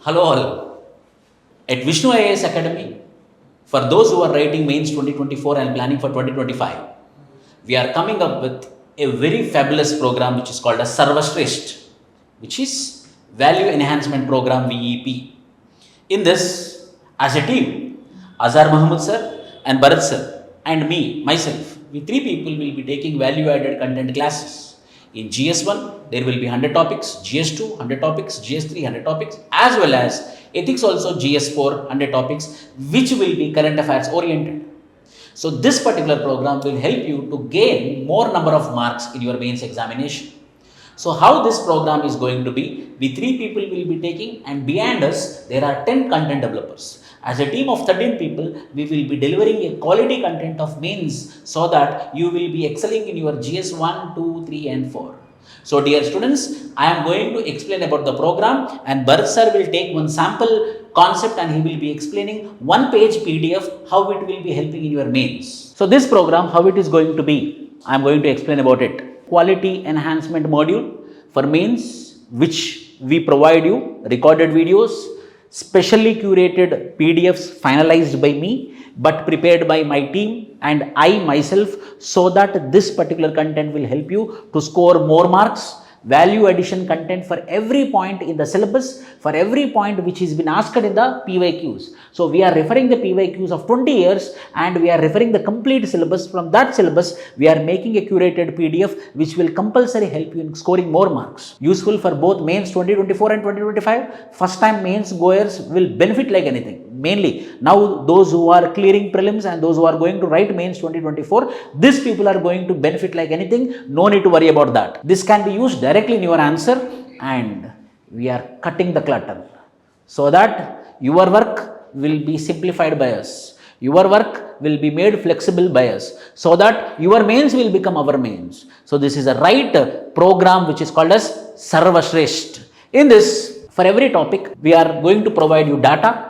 Hello all. At Vishnu IAS Academy, for those who are writing mains 2024 and planning for 2025, we are coming up with a very fabulous program which is called as Sarva Shresth, which is Value Enhancement Program VEP. In this, as a team, Azhar Muhammad sir and Bharat sir and myself, we three people will be taking value-added content classes. In GS1, there will be 100 topics, GS2, 100 topics, GS3, 100 topics, as well as ethics also GS4, 100 topics, which will be current affairs oriented. So this particular program will help you to gain more number of marks in your mains examination. So how this program is going to be, we three people will be taking, and behind us, there are 10 content developers. As a team of 13 people, we will be delivering a quality content of mains so that you will be excelling in your GS 1, 2, 3 and 4. So dear students, I am going to explain about the program, and Bharat sir will take one sample concept and he will be explaining one page PDF how it will be helping in your mains. So this program, how it is going to be, I am going to explain about it. Quality enhancement module for mains, which we provide you recorded videos, specially curated PDFs finalized by me but prepared by my team and I myself, so that this particular content will help you to score more marks. Value addition content for every point in the syllabus, for every point which has been asked in the PYQs. So we are referring the PYQs of 20 years and we are referring the complete syllabus. From that syllabus, we are making a curated PDF which will compulsory help you in scoring more marks. Useful for both mains 2024 and 2025. First time mains goers will benefit like anything. Mainly now those who are clearing prelims and those who are going to write mains 2024, these people are going to benefit like anything. No need to worry about that. This can be used directly in your answer, and we are cutting the clutter so that your work will be simplified by us. Your work will be made flexible by us so that your mains will become our mains. So this is a right program which is called as Sarva Shresth. In this, for every topic, we are going to provide you data,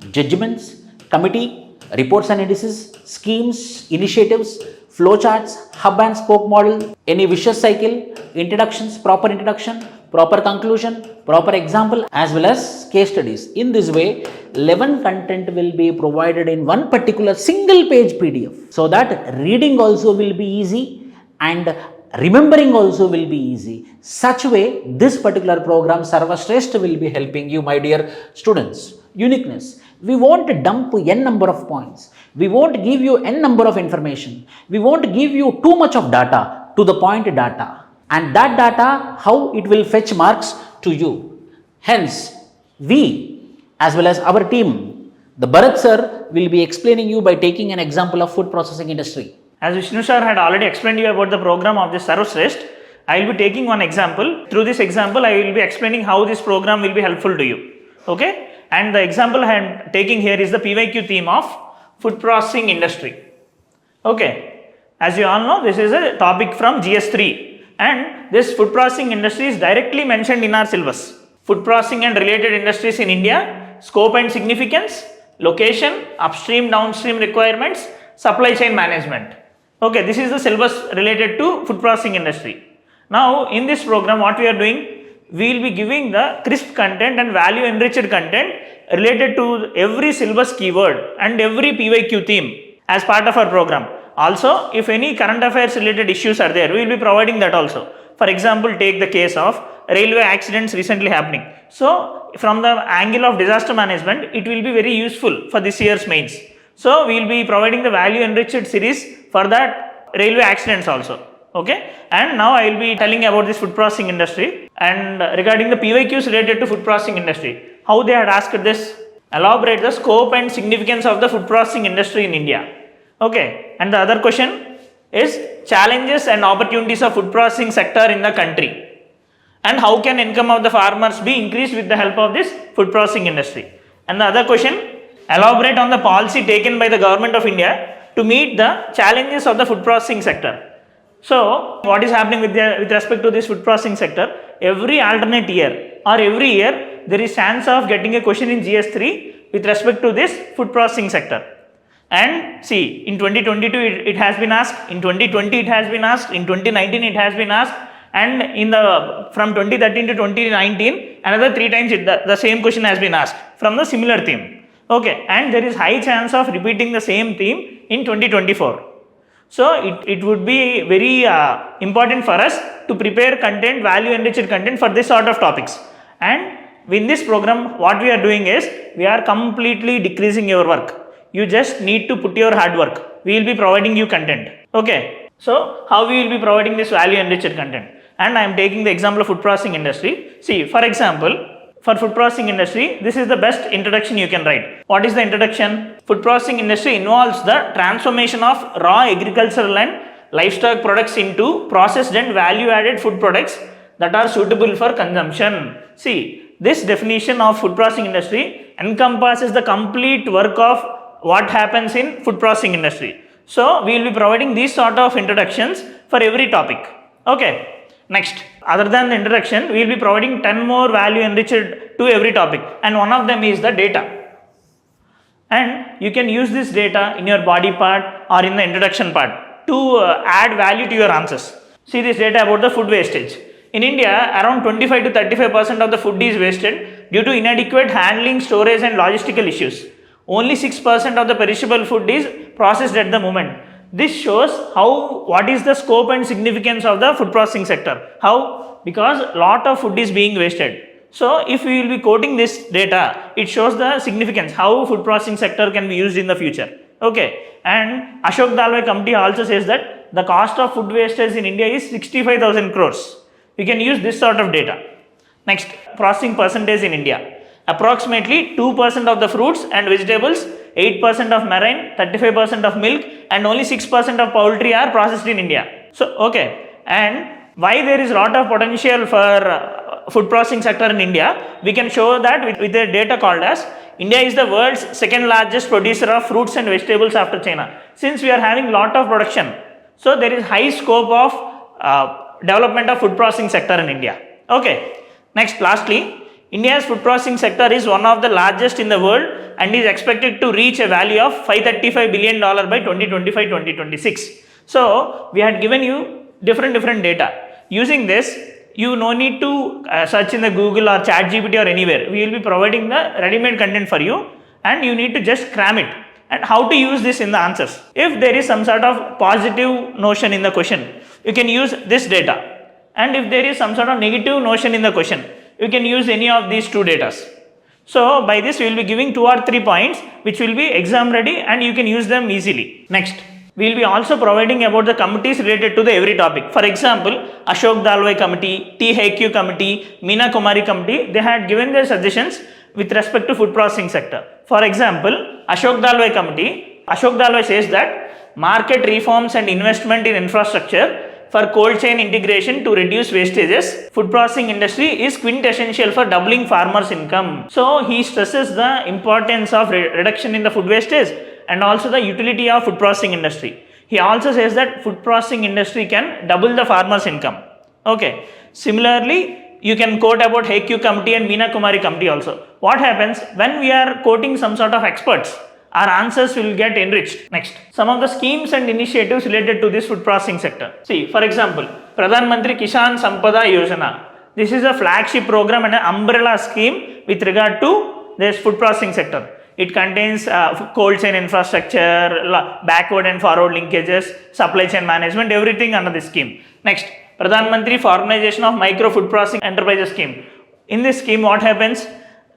judgements, committee, reports and indices, schemes, initiatives, flowcharts, hub and spoke model, any vicious cycle, introductions, proper introduction, proper conclusion, proper example, as well as case studies. In this way, 11 content will be provided in one particular single page PDF, so that reading also will be easy and remembering also will be easy. Such way, this particular program Sarva Shresth will be helping you, my dear students. Uniqueness. We won't dump n number of points. We won't give you n number of information. We won't give you too much of data, to the point data. And that data, how it will fetch marks to you. Hence, we as well as our team, the Bharat sir will be explaining you by taking an example of food processing industry. As Vishnu sir had already explained you about the program of this Sarva Shresth, I will be taking one example. Through this example, I will be explaining how this program will be helpful to you. Okay? And the example I am taking here is the PYQ theme of food processing industry. Okay. As you all know, this is a topic from GS3, and this food processing industry is directly mentioned in our syllabus. Food processing and related industries in India, scope and significance, location, upstream, downstream requirements, supply chain management. Okay, this is the syllabus related to food processing industry. Now, in this program, what we are doing, we will be giving the crisp content and value enriched content related to every syllabus keyword and every PYQ theme as part of our program. Also, if any current affairs related issues are there, we will be providing that also. For example, take the case of railway accidents recently happening. So, from the angle of disaster management, it will be very useful for this year's mains. So, we will be providing the value enriched series for that railway accidents also. Okay, and now I will be telling about this food processing industry and regarding the PYQs related to food processing industry. How they had asked this, elaborate the scope and significance of the food processing industry in India. Okay, and the other question is challenges and opportunities of food processing sector in the country, and how can income of the farmers be increased with the help of this food processing industry. And the other question, elaborate on the policy taken by the government of India to meet the challenges of the food processing sector. So, what is happening with respect to this food processing sector? Every alternate year or every year, there is chance of getting a question in GS3 with respect to this food processing sector. And see, in 2022 it has been asked, in 2020 it has been asked, in 2019 it has been asked, and from 2013 to 2019 another 3 times the same question has been asked from the similar theme. Okay, and there is high chance of repeating the same theme in 2024. So it would be very important for us to prepare content, value enriched content for this sort of topics. And in this program, what we are doing is, we are completely decreasing your work. You just need to put your hard work. We will be providing you content. Okay. So how we will be providing this value enriched content? And I am taking the example of food processing industry. See, for example, for food processing industry, this is the best introduction you can write. What is the introduction? Food processing industry involves the transformation of raw agricultural and livestock products into processed and value-added food products that are suitable for consumption. See, this definition of food processing industry encompasses the complete work of what happens in food processing industry. So, we will be providing these sort of introductions for every topic. Okay. Next, other than the introduction, we will be providing 10 more value enriched to every topic, and one of them is the data. And you can use this data in your body part or in the introduction part to add value to your answers. See this data about the food wastage. In India, around 25 to 35% of the food is wasted due to inadequate handling, storage and logistical issues. Only 6% of the perishable food is processed at the moment. This shows what is the scope and significance of the food processing sector. How? Because lot of food is being wasted. So, if we will be quoting this data, it shows the significance, how food processing sector can be used in the future. Okay. And Ashok Dalwai committee also says that the cost of food wastage in India is 65,000 crores. We can use this sort of data. Next, processing percentage in India. Approximately 2% of the fruits and vegetables, 8% of marine, 35% of milk and only 6% of poultry are processed in India. So, okay. And why there is a lot of potential for food processing sector in India, we can show that with the data called as India is the world's second largest producer of fruits and vegetables after China. Since we are having lot of production, so there is high scope of development of food processing sector in India. Okay. Next, lastly, India's food processing sector is one of the largest in the world and is expected to reach a value of $535 billion by 2025-2026. So, we had given you different data. Using this, you no need to search in the Google or ChatGPT or anywhere. We will be providing the ready-made content for you and you need to just cram it. And how to use this in the answers. If there is some sort of positive notion in the question, you can use this data. And if there is some sort of negative notion in the question, you can use any of these two data. So, by this we will be giving 2 or 3 points which will be exam ready and you can use them easily. Next, we will be also providing about the committees related to the every topic. For example, Ashok Dalwai committee, T. Haiku committee, Meena Kumari committee, they had given their suggestions with respect to food processing sector. For example, Ashok Dalwai committee, Ashok Dalwai says that market reforms and investment in infrastructure for cold chain integration to reduce wastages, food processing industry is quintessential for doubling farmers' income. So, he stresses the importance of reduction in the food wastage and also the utility of food processing industry. He also says that food processing industry can double the farmers' income. Okay. Similarly, you can quote about Haiku committee and Meena Kumari committee also. What happens when we are quoting some sort of experts? Our answers will get enriched. Next, some of the schemes and initiatives related to this food processing sector. See, for example, Pradhan Mantri Kisan Sampada Yojana. This is a flagship program and an umbrella scheme with regard to this food processing sector. It contains cold chain infrastructure, backward and forward linkages, supply chain management, everything under this scheme. Next, Pradhan Mantri Formalization of Micro Food Processing Enterprises Scheme. In this scheme, what happens?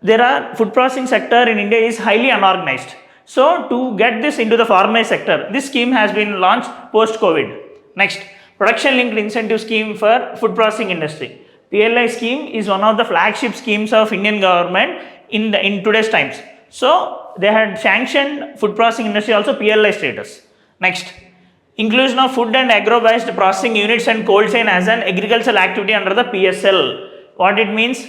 There are food processing sector in India is highly unorganized. So, to get this into the formalized sector, this scheme has been launched post-COVID. Next, Production Linked Incentive Scheme for Food Processing Industry. PLI scheme is one of the flagship schemes of Indian government in today's times. So, they had sanctioned food processing industry also PLI status. Next, inclusion of food and agro-based processing units and cold chain as an agricultural activity under the PSL. What it means?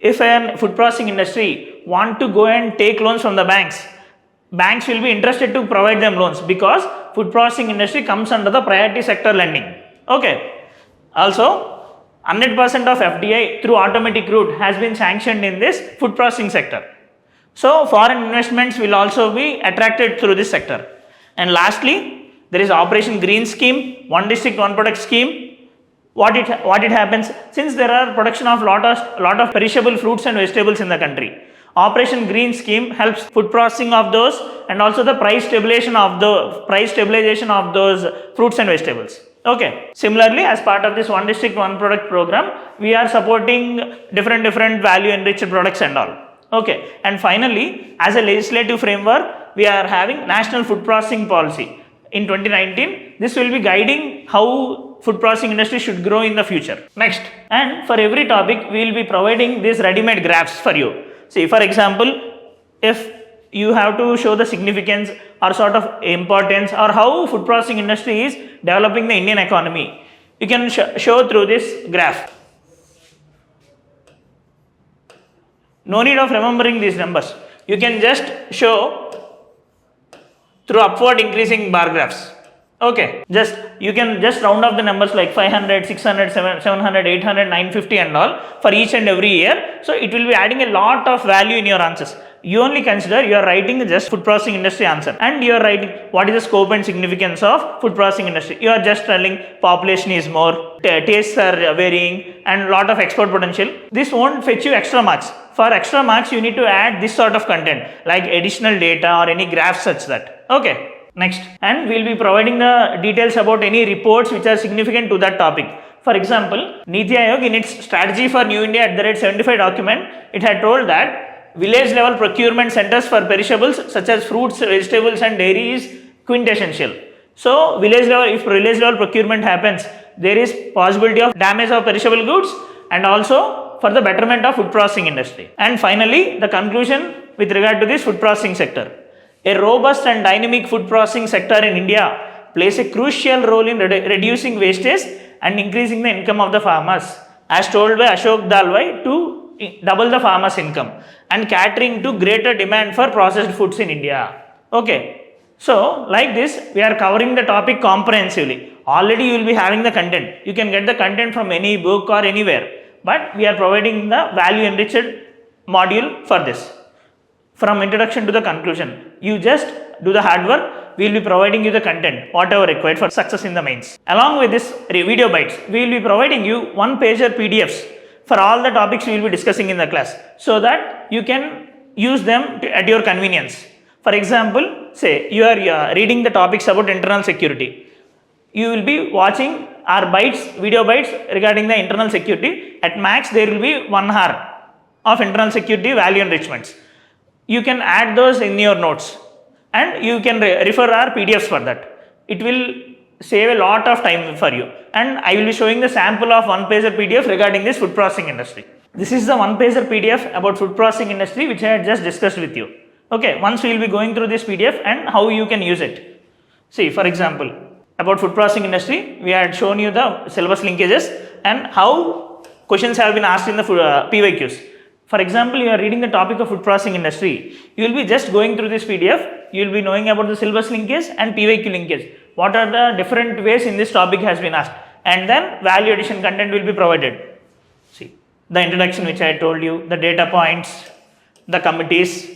If a food processing industry want to go and take loans from the banks will be interested to provide them loans because food processing industry comes under the priority sector lending. Okay. Also, 100% of FDI through automatic route has been sanctioned in this food processing sector. So, foreign investments will also be attracted through this sector. And lastly, there is Operation Green Scheme, One District, One Product Scheme, what it happens, since there are production of lot of perishable fruits and vegetables in the country, Operation Green Scheme helps food processing of those and also the price stabilization of those fruits and vegetables. Okay. Similarly, as part of this One District One Product program, we are supporting different value enriched products and all. Okay. And finally, as a legislative framework, we are having National Food Processing Policy. In 2019, this will be guiding how food processing industry should grow in the future. Next, and for every topic, we will be providing these ready-made graphs for you. See, for example, if you have to show the significance or sort of importance or how food processing industry is developing the Indian economy, you can show through this graph. No need of remembering these numbers. You can just show through upward increasing bar graphs. Okay, you can just round up the numbers like 500, 600, 700, 800, 950 and all for each and every year. So it will be adding a lot of value in your answers. You only consider you are writing just food processing industry answer and you are writing what is the scope and significance of food processing industry. You are just telling population is more, tastes are varying and lot of export potential. This won't fetch you extra marks. For extra marks, you need to add this sort of content like additional data or any graphs such that. Okay. Next, and we will be providing the details about any reports which are significant to that topic. For example, Niti Aayog in its strategy for New India @75 document, it had told that village level procurement centers for perishables such as fruits, vegetables and dairy is quintessential. So, if village level procurement happens, there is possibility of damage of perishable goods and also for the betterment of food processing industry. And finally, the conclusion with regard to this food processing sector. A robust and dynamic food processing sector in India plays a crucial role in reducing wastage and increasing the income of the farmers, as told by Ashok Dalwai, to double the farmers' income and catering to greater demand for processed foods in India. Okay. So, like this, we are covering the topic comprehensively. Already you will be having the content. You can get the content from any book or anywhere, but we are providing the value enriched module for this. From introduction to the conclusion, you just do the hard work, we will be providing you the content, whatever required for success in the mains. Along with this video bytes, we will be providing you one-pager PDFs for all the topics we will be discussing in the class, so that you can use them at your convenience. For example, say you are reading the topics about internal security. You will be watching our video bytes regarding the internal security. At max, there will be 1 hour of internal security value enrichments. You can add those in your notes and you can refer our PDFs for that. It will save a lot of time for you, and I will be showing the sample of one-pager PDF regarding this food processing industry. This is the one-pager PDF about food processing industry which I had just discussed with you. Okay, once we will be going through this PDF and how you can use it. See, for example, about food processing industry, we had shown you the syllabus linkages and how questions have been asked in the PYQs. For example, you are reading the topic of food processing industry. You will be just going through this PDF. You will be knowing about the syllabus linkage and PYQ linkage. What are the different ways in this topic has been asked, and then value addition content will be provided. See, the introduction which I told you, the data points, the committees,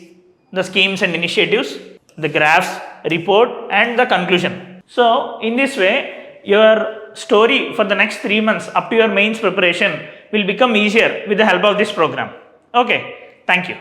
the schemes and initiatives, the graphs, report and the conclusion. So, in this way, your story for the next 3 months up to your mains preparation will become easier with the help of this program. Okay, thank you.